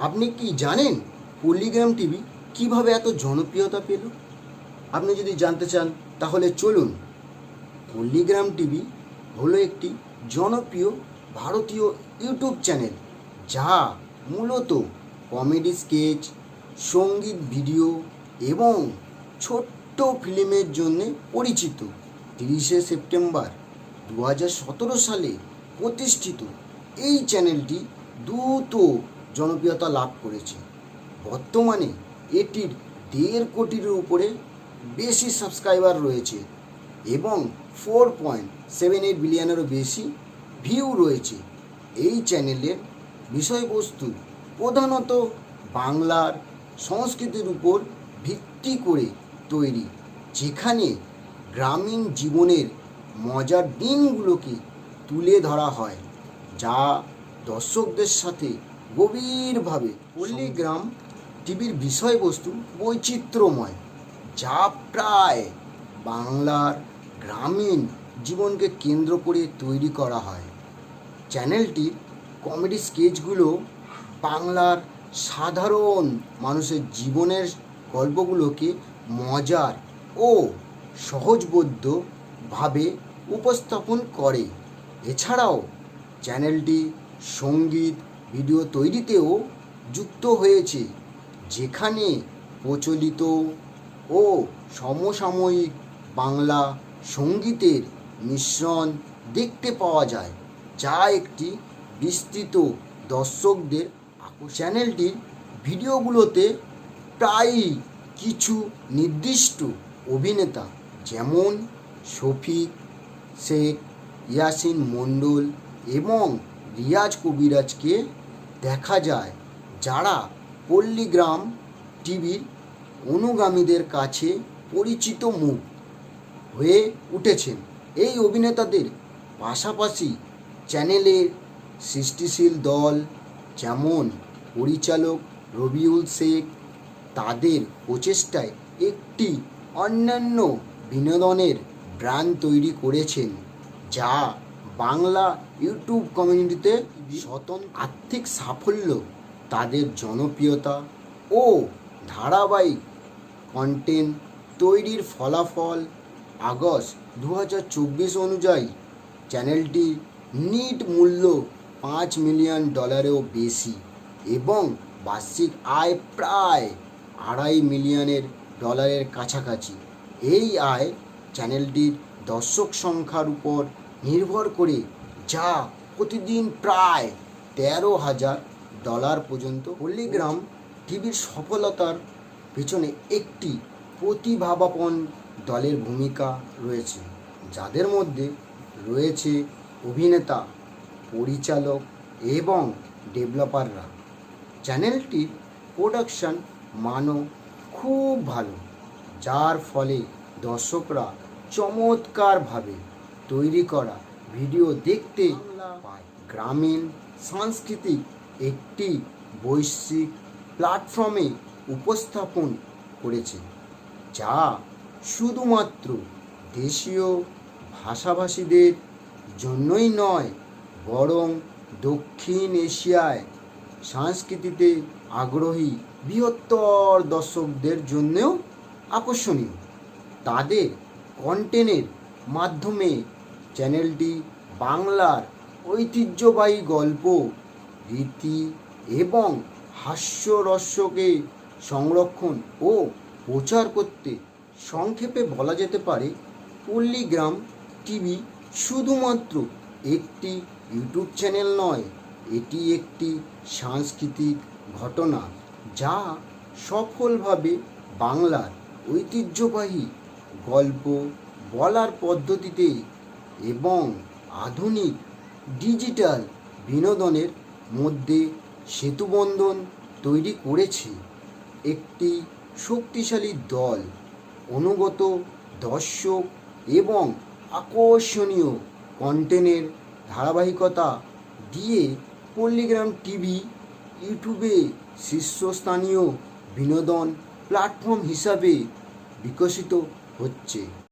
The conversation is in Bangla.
আপনি কি জানেন পল্লীগ্রাম টিভি কিভাবে এত জনপ্রিয়তা পেল? আপনি যদি জানতে চান তাহলে চলুন। পল্লীগ্রাম টিভি হলো একটি জনপ্রিয় ভারতীয় ইউটিউব চ্যানেল, যা মূলত কমেডি স্কেচ, সঙ্গীত ভিডিও এবং ছোট্ট ফিল্মের জন্য পরিচিত। 30শে সেপ্টেম্বর 2017 সালে প্রতিষ্ঠিত এই চ্যানেলটি দ্রুত জনপ্রিয়তা লাভ করেছে। বর্তমানে এটির 1.5 কোটির উপরে বেশি সাবস্ক্রাইবার রয়েছে এবং 4.78 বিলিয়নেরও বেশি ভিউ রয়েছে। এই চ্যানেলের বিষয়বস্তু প্রধানত বাংলার সংস্কৃতির উপর ভিত্তি করে তৈরি, যেখানে গ্রামীণ জীবনের মজার দিনগুলোকে তুলে ধরা হয়, যা দর্শকদের সাথে গভীরভাবে। পল্লীগ্রাম টিভির বিষয়বস্তু বৈচিত্র্যময়, যা প্রায় বাংলার গ্রামীণ জীবনকে কেন্দ্র করে তৈরি করা হয়। চ্যানেলটির কমেডি স্কেচগুলো বাংলার সাধারণ মানুষের জীবনের গল্পগুলোকে মজার ও সহজবোধ্যভাবে উপস্থাপন করে। এছাড়াও চ্যানেলটি সঙ্গীত ভিডিও তৈরিতেও যুক্ত হয়েছে, যেখানে প্রচলিত ও সমসাময়িক বাংলা সঙ্গীতের মিশ্রণ দেখতে পাওয়া যায়, যা একটি বিস্তৃত দর্শকদের চ্যানেলটির ভিডিওগুলোতে প্রায়ই কিছু নির্দিষ্ট অভিনেতা যেমন শফিক শেখ, ইয়াসিন মণ্ডল এবং রিয়াজ কবিরাজকে দেখা যায়, যারা পল্লীগ্রাম টিভির অনুগামীদের কাছে পরিচিত মুখ হয়ে উঠেছেন। এই অভিনেতাদের পাশাপাশি চ্যানেলের সৃষ্টিশীল দল যেমন পরিচালক রবিউল শেখ তাদের প্রচেষ্টায় একটি অন্যান্য বিনোদনের ব্র্যান্ড তৈরি করেছেন, যা বাংলা ইউটিউব কমিউনিটিতে স্বতন্ত্র। আর্থিক সাফল্য তাদের জনপ্রিয়তা ও ধারাবাহিক কন্টেন্ট তৈরির ফলাফল। আগস্ট 2024 অনুযায়ী চ্যানেলটির নিট মূল্য $5 মিলিয়ন বেশি এবং বার্ষিক আয় প্রায় $2.5 মিলিয়ন কাছাকাছি। এই আয় চ্যানেলটির দর্শক সংখ্যার উপর নির্ভর করে, যা প্রতিদিন প্রায় $13,000 পর্যন্ত। পল্লীগ্রাম টিভির সফলতার পেছনে একটি প্রতিভাবান দলের ভূমিকা রয়েছে, যাদের মধ্যে রয়েছে অভিনেতা, পরিচালক এবং ডেভেলপাররা। চ্যানেলটির প্রোডাকশন মানও খুব ভালো, যার ফলে দর্শকরা চমৎকারভাবে তৈরি করা ভিডিও দেখতে পায়। গ্রামীণ সাংস্কৃতিক একটি বৈশ্বিক প্ল্যাটফর্মে উপস্থাপন করেছে, যা শুধুমাত্র দেশীয় ভাষাভাষীদের জন্যই নয়, বরং দক্ষিণ এশিয়ায় সংস্কৃতিতে আগ্রহী বৃহত্তর দর্শকদের জন্যও আকর্ষণীয়। তাদের কন্টেন্টের মাধ্যমে চ্যানেলটি বাংলার ঐতিহ্যবাহী গল্প, রীতি এবং হাস্যরসকে সংরক্ষণ ও প্রচার করতে। সংক্ষেপে বলা যেতে পারে, পল্লীগ্রাম টিভি শুধুমাত্র একটি ইউটিউব চ্যানেল নয়, এটি একটি সাংস্কৃতিক ঘটনা, যা সফলভাবে বাংলার ঐতিহ্যবাহী গল্প বলার পদ্ধতিতে এবং আধুনিক ডিজিটাল বিনোদনের মধ্যে সেতুবন্ধন তৈরি করেছে। একটি শক্তিশালী দল, অনুগত দর্শক এবং আকর্ষণীয় কন্টেন্টের ধারাবাহিকতা দিয়ে পল্লীগ্রাম টিভি ইউটিউবে শীর্ষস্থানীয় বিনোদন প্ল্যাটফর্ম হিসাবে বিকশিত হচ্ছে।